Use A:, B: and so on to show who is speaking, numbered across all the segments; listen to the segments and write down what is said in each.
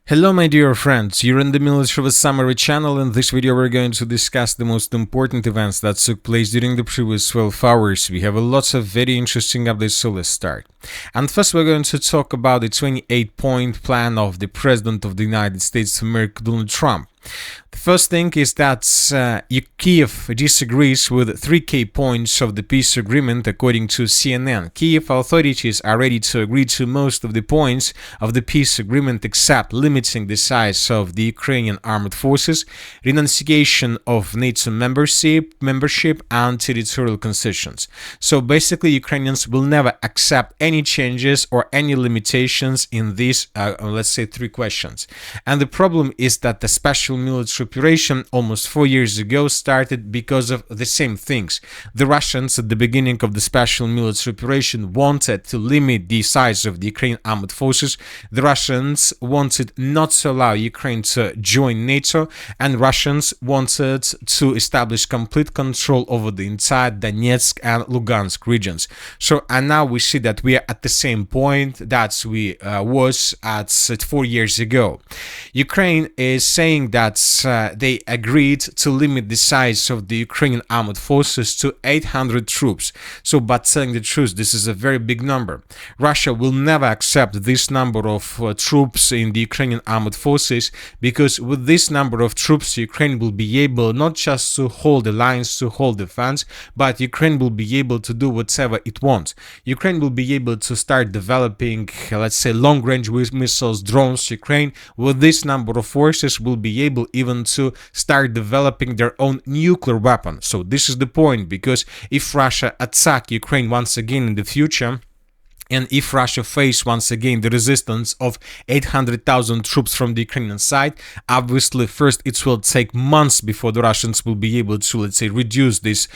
A: Hello my dear friends, you're in the Military Summary channel. In this video we're going to discuss the most important events that took place during the previous 12 hours. We have a lot of very interesting updates, so let's start. And first we're going to talk about the 28-point plan of the President of the United States of America, Donald Trump. The first thing is that Kiev disagrees with 3 key points of the peace agreement, according to CNN. Kiev authorities are ready to agree to most of the points of the peace agreement except limiting the size of the Ukrainian armed forces, renunciation of NATO membership and territorial concessions. So basically Ukrainians will never accept any changes or any limitations in these, let's say, 3 questions. And the problem is that the special military operation almost 4 years ago started because of the same things. The Russians at the beginning of the special military operation wanted to limit the size of the Ukrainian armed forces. The Russians wanted not to allow Ukraine to join NATO, and Russians wanted to establish complete control over the entire Donetsk and Lugansk regions. So and now we see that we are at the same point that we was at 4 years ago. Ukraine is saying that they agreed to limit the size of the Ukrainian armed forces to 800 troops. So, but telling the truth, this is a very big number. Russia will never accept this number of troops in the Ukrainian armed forces, because with this number of troops, Ukraine will be able not just to hold the lines, to hold the fronts, but Ukraine will be able to do whatever it wants. Ukraine will be able to start developing, let's say, long-range missiles, drones. Ukraine, with this number of forces, will be able even to start developing their own nuclear weapon. So this is the point, because if Russia attack Ukraine once again in the future, and if Russia faces once again the resistance of 800,000 troops from the Ukrainian side, obviously first it will take months before the Russians will be able to, let's say, reduce this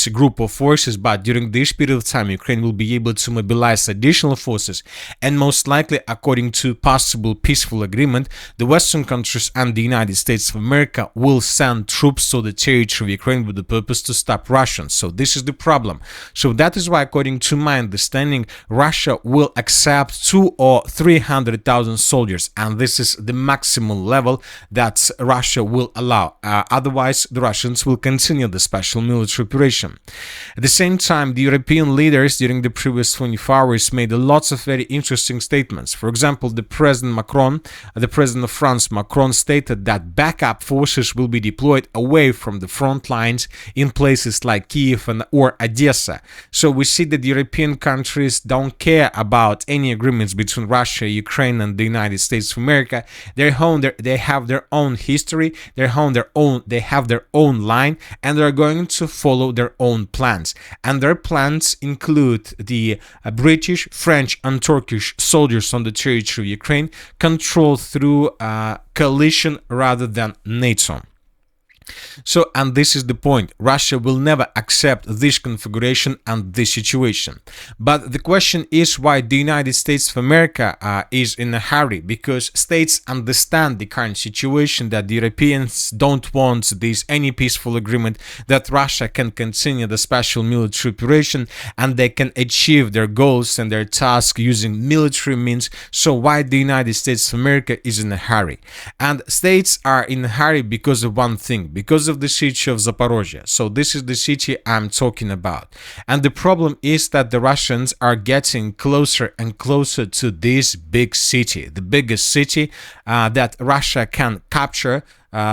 A: group of forces. But during this period of time, Ukraine will be able to mobilize additional forces, and most likely, according to possible peaceful agreement, the Western countries and the United States of America will send troops to the territory of Ukraine with the purpose to stop Russians. So this is the problem. So that is why, according to my understanding, Russia will accept 200,000 or 300,000 soldiers, and this is the maximum level that Russia will allow. Otherwise, the Russians will continue the special military operation. At the same time, the European leaders during the previous 24 hours made lots of very interesting statements. For example, the President of France, Macron, stated that backup forces will be deployed away from the front lines in places like Kiev or Odessa. So we see that the European countries don't care about any agreements between Russia, Ukraine, and the United States of America. They have their own history, they have their own line, and they're going to follow their own plans. And their plans include the British, French, and Turkish soldiers on the territory of Ukraine, controlled through coalition rather than NATO. So, and this is the point. Russia will never accept this configuration and this situation. But the question is why the United States of America is in a hurry, because states understand the current situation, that the Europeans don't want any peaceful agreement, that Russia can continue the special military operation and they can achieve their goals and their tasks using military means. So why the United States of America is in a hurry? And states are in a hurry because of one thing, because of the siege of Zaporizhzhia. So this is the city I'm talking about. And the problem is that the Russians are getting closer and closer to this big city, the biggest city that Russia can capture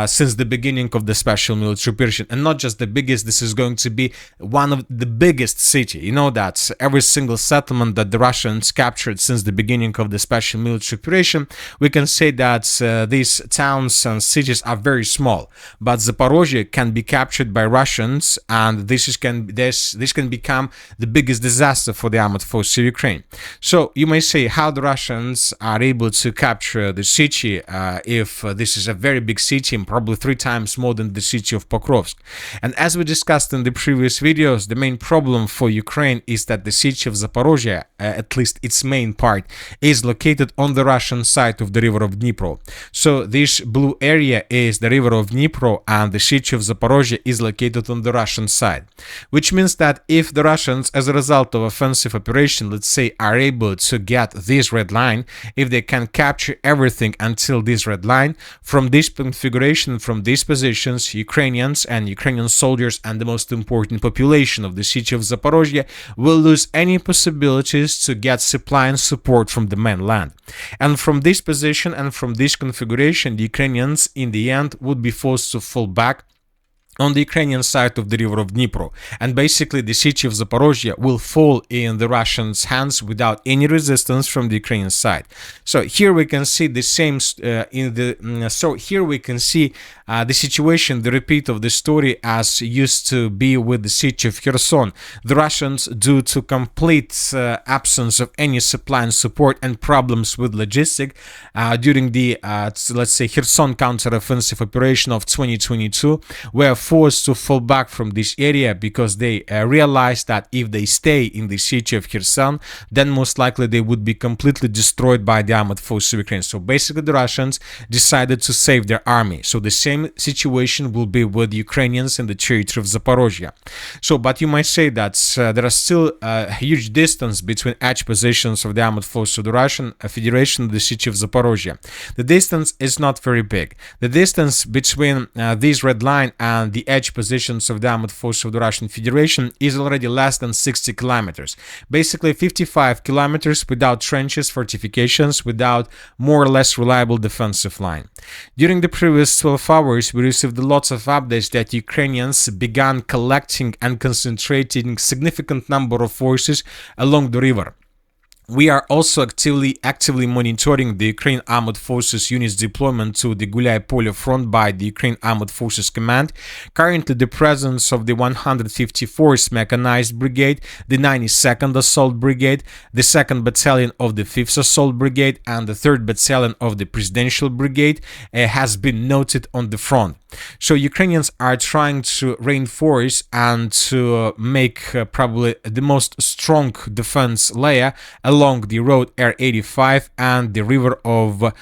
A: since the beginning of the special military operation. And not just the biggest, this is going to be one of the biggest city. You know that every single settlement that the Russians captured since the beginning of the special military operation, we can say that these towns and cities are very small. But Zaporizhzhia can be captured by Russians, and this can become the biggest disaster for the armed forces of Ukraine. So you may say how the Russians are able to capture the city if this is a very big city city, and probably 3 times more than the city of Pokrovsk. And as we discussed in the previous videos, the main problem for Ukraine is that the city of Zaporizhzhia, at least its main part, is located on the Russian side of the river of Dnipro. So this blue area is the river of Dnipro, and the city of Zaporizhzhia is located on the Russian side, which means that if the Russians, as a result of offensive operation, let's say, are able to get this red line, if they can capture everything until this red line, from this configuration, from these positions, Ukrainians and Ukrainian soldiers and the most important population of the city of Zaporizhzhia will lose any possibilities to get supply and support from the mainland. And from this position and from this configuration, the Ukrainians in the end would be forced to fall back on the Ukrainian side of the river of Dnipro, and basically the city of Zaporizhzhia will fall in the Russians' hands without any resistance from the Ukrainian side. So here we can see the same the situation, the repeat of the story as used to be with the city of Kherson. The Russians, due to complete absence of any supply and support and problems with logistics during the let's say Kherson counter-offensive operation of 2022, were forced to fall back from this area because they realized that if they stay in the city of Kherson, then most likely they would be completely destroyed by the armed forces of Ukraine. So basically the Russians decided to save their army. So the same situation will be with Ukrainians in the territory of Zaporizhzhia. So, but you might say that there is still a huge distance between edge positions of the armed forces of the Russian Federation and the city of Zaporizhzhia. The distance is not very big. The distance between this red line and the edge positions of the armed forces of the Russian Federation is already less than 60 kilometers. Basically 55 kilometers without trenches, fortifications, without more or less reliable defensive line. During the previous 12 hours, we received lots of updates that Ukrainians began collecting and concentrating significant number of forces along the river. We are also actively monitoring the Ukraine Armed Forces units deployment to the Gulay-Polye front by the Ukraine Armed Forces Command. Currently, the presence of the 154th Mechanized Brigade, the 92nd Assault Brigade, the 2nd Battalion of the 5th Assault Brigade, and the 3rd Battalion of the Presidential Brigade has been noted on the front. So Ukrainians are trying to reinforce and to make probably the most strong defense layer along the road R85 and the river of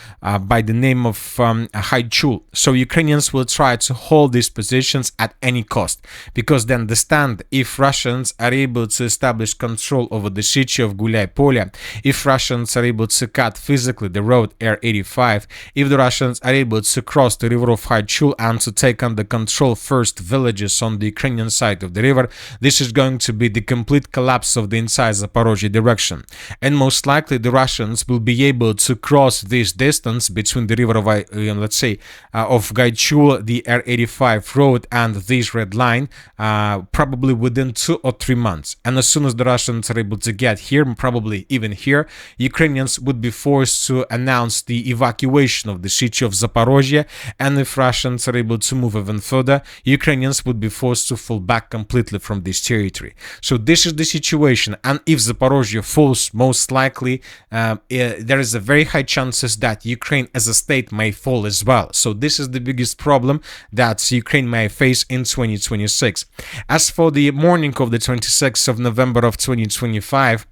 A: by the name of Haichul. So Ukrainians will try to hold these positions at any cost, because they understand if Russians are able to establish control over the city of Gulay-Polye, if Russians are able to cut physically the road R85, if the Russians are able to cross the river of Haichul and to take under control first villages on the Ukrainian side of the river, this is going to be the complete collapse of the entire Zaporizhzhia direction. And most likely the Russians will be able to cross this distance between the river of, let's say, of Gaichul, the R85 road, and this red line, probably within 2 or 3 months. And as soon as the Russians are able to get here, probably even here, Ukrainians would be forced to announce the evacuation of the city of Zaporizhzhia, and if Russians are able to move even further, Ukrainians would be forced to fall back completely from this territory. So this is the situation, and if Zaporizhzhia falls, most likely there is a very high chances that Ukraine as a state may fall as well. So this is the biggest problem that Ukraine may face in 2026. As for the morning of the 26th of November of 2025,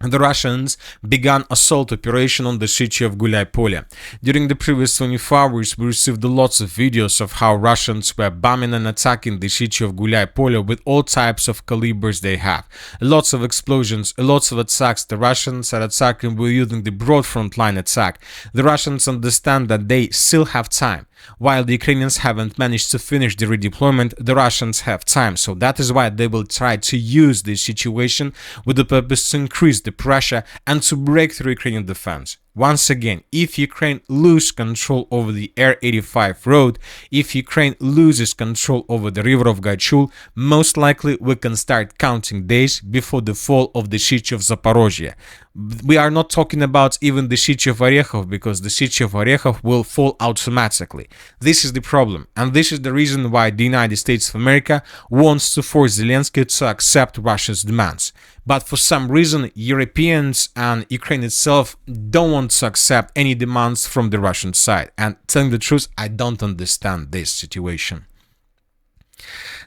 A: the Russians began assault operation on the city of Gulay-Polye. During the previous 24 hours, we received lots of videos of how Russians were bombing and attacking the city of Gulay-Polye with all types of calibers they have. Lots of explosions, lots of attacks. The Russians are attacking, we're using the broad front line attack. The Russians understand that they still have time. While the Ukrainians haven't managed to finish the redeployment, the Russians have time. So that is why they will try to use this situation with the purpose to increase the pressure and to break through Ukrainian defense. Once again, if Ukraine loses control over the R85 road, if Ukraine loses control over the river of Gaichul, most likely we can start counting days before the fall of the city of Zaporizhzhia. We are not talking about even the city of Orekhov, because the city of Orekhov will fall automatically. This is the problem, and this is the reason why the United States of America wants to force Zelensky to accept Russia's demands. But for some reason, Europeans and Ukraine itself don't want to accept any demands from the Russian side. And telling the truth, I don't understand this situation.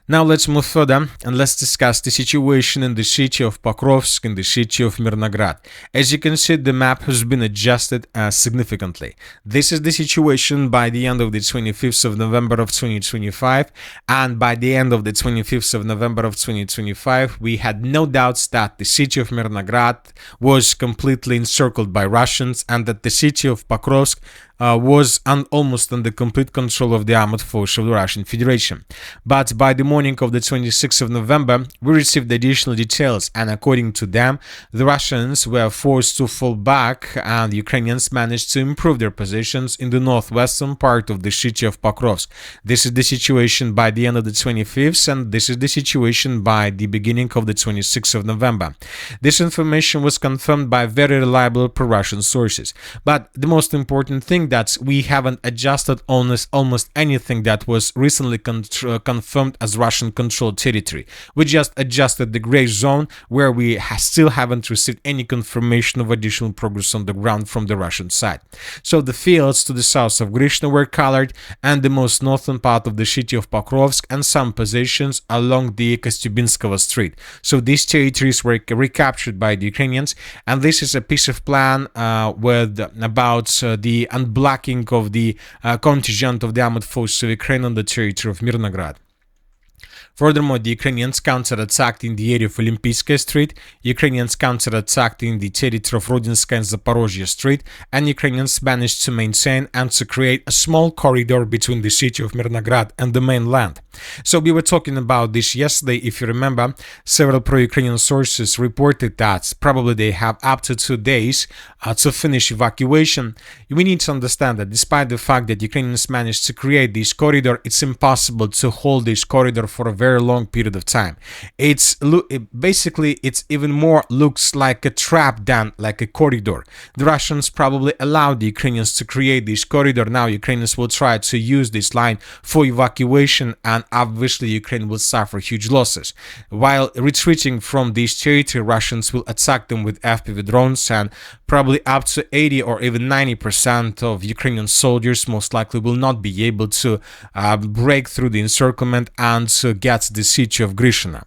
A: Now let's move further and let's discuss the situation in the city of Pokrovsk, in the city of Mirnograd. As you can see, the map has been adjusted significantly. This is the situation by the end of the 25th of November of 2025, and by the end of the 25th of November of 2025, we had no doubts that the city of Mirnograd was completely encircled by Russians and that the city of Pokrovsk was almost under complete control of the armed force of the Russian Federation. But by the morning of the 26th of November, we received additional details, and according to them, the Russians were forced to fall back, and the Ukrainians managed to improve their positions in the northwestern part of the city of Pokrovsk. This is the situation by the end of the 25th, and this is the situation by the beginning of the 26th of November. This information was confirmed by very reliable pro-Russian sources. But the most important thing that we haven't adjusted almost anything that was recently confirmed as Russian-controlled territory. We just adjusted the gray zone where we still haven't received any confirmation of additional progress on the ground from the Russian side. So the fields to the south of Grishna were colored, and the most northern part of the city of Pokrovsk and some positions along the Kostubinskого Street. So these territories were recaptured by the Ukrainians, and this is a piece of plan about the unblocking of the contingent of the armed forces of Ukraine on the territory of Mirnograd. Furthermore, the Ukrainians counterattacked in the area of Olympiyskaya Street, Ukrainians counterattacked in the territory of Rodinskaya and Zaporizhzhia Street, and Ukrainians managed to maintain and to create a small corridor between the city of Mirnograd and the mainland. So we were talking about this yesterday. If you remember, several pro-Ukrainian sources reported that probably they have up to 2 days to finish evacuation. We need to understand that despite the fact that Ukrainians managed to create this corridor, it's impossible to hold this corridor for a very long period of time. It's even more looks like a trap than like a corridor. The Russians probably allowed the Ukrainians to create this corridor. Now Ukrainians will try to use this line for evacuation, and obviously Ukraine will suffer huge losses. While retreating from this territory, Russians will attack them with FPV drones, and probably up to 80 or even 90% of Ukrainian soldiers most likely will not be able to break through the encirclement and to get the city of Grishna.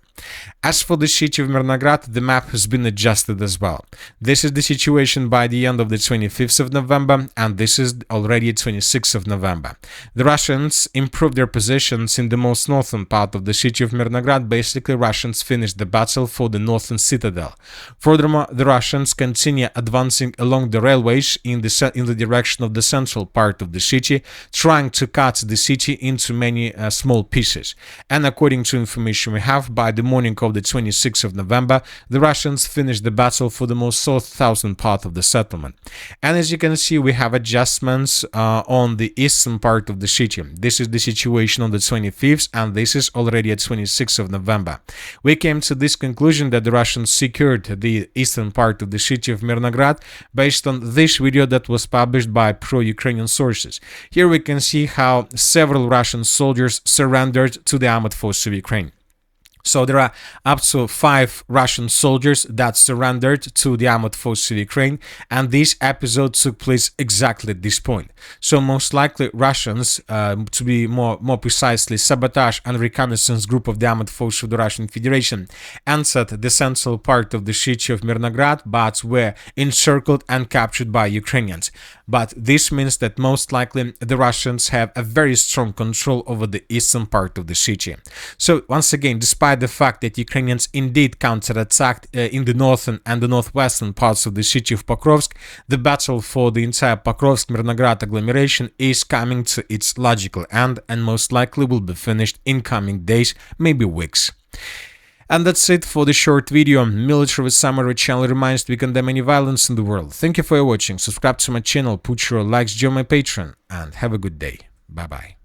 A: As for the city of Mirnograd, the map has been adjusted as well. This is the situation by the end of the 25th of November, and this is already 26th of November. The Russians improved their positions in the most northern part of the city of Mirnograd. Basically, Russians finished the battle for the northern citadel. Furthermore, the Russians continue advancing along the railways in the direction of the central part of the city, trying to cut the city into many small pieces. And according to information we have, by the morning of the 26th of November, the Russians finished the battle for the most southern part of the settlement. And as you can see, we have adjustments on the eastern part of the city. This is the situation on the 25th, and this is already at 26th of November. We came to this conclusion that the Russians secured the eastern part of the city of Mirnograd based on this video that was published by pro-Ukrainian sources. Here we can see how several Russian soldiers surrendered to the armed forces of Ukraine. So there are up to 5 Russian soldiers that surrendered to the armed forces of Ukraine, and this episode took place exactly at this point. So most likely Russians, to be more precisely, sabotage and reconnaissance group of the armed forces of the Russian Federation, entered the central part of the city of Mirnograd, but were encircled and captured by Ukrainians. But this means that most likely the Russians have a very strong control over the eastern part of the city. So once again, despite the fact that Ukrainians indeed counterattacked in the northern and the northwestern parts of the city of Pokrovsk, the battle for the entire Pokrovsk-Mirnograd agglomeration is coming to its logical end and most likely will be finished in coming days, maybe weeks. And that's it for the short video. Military Summary channel reminds we condemn any violence in the world. Thank you for watching. Subscribe to my channel, put your likes, join my Patreon, and have a good day. Bye bye.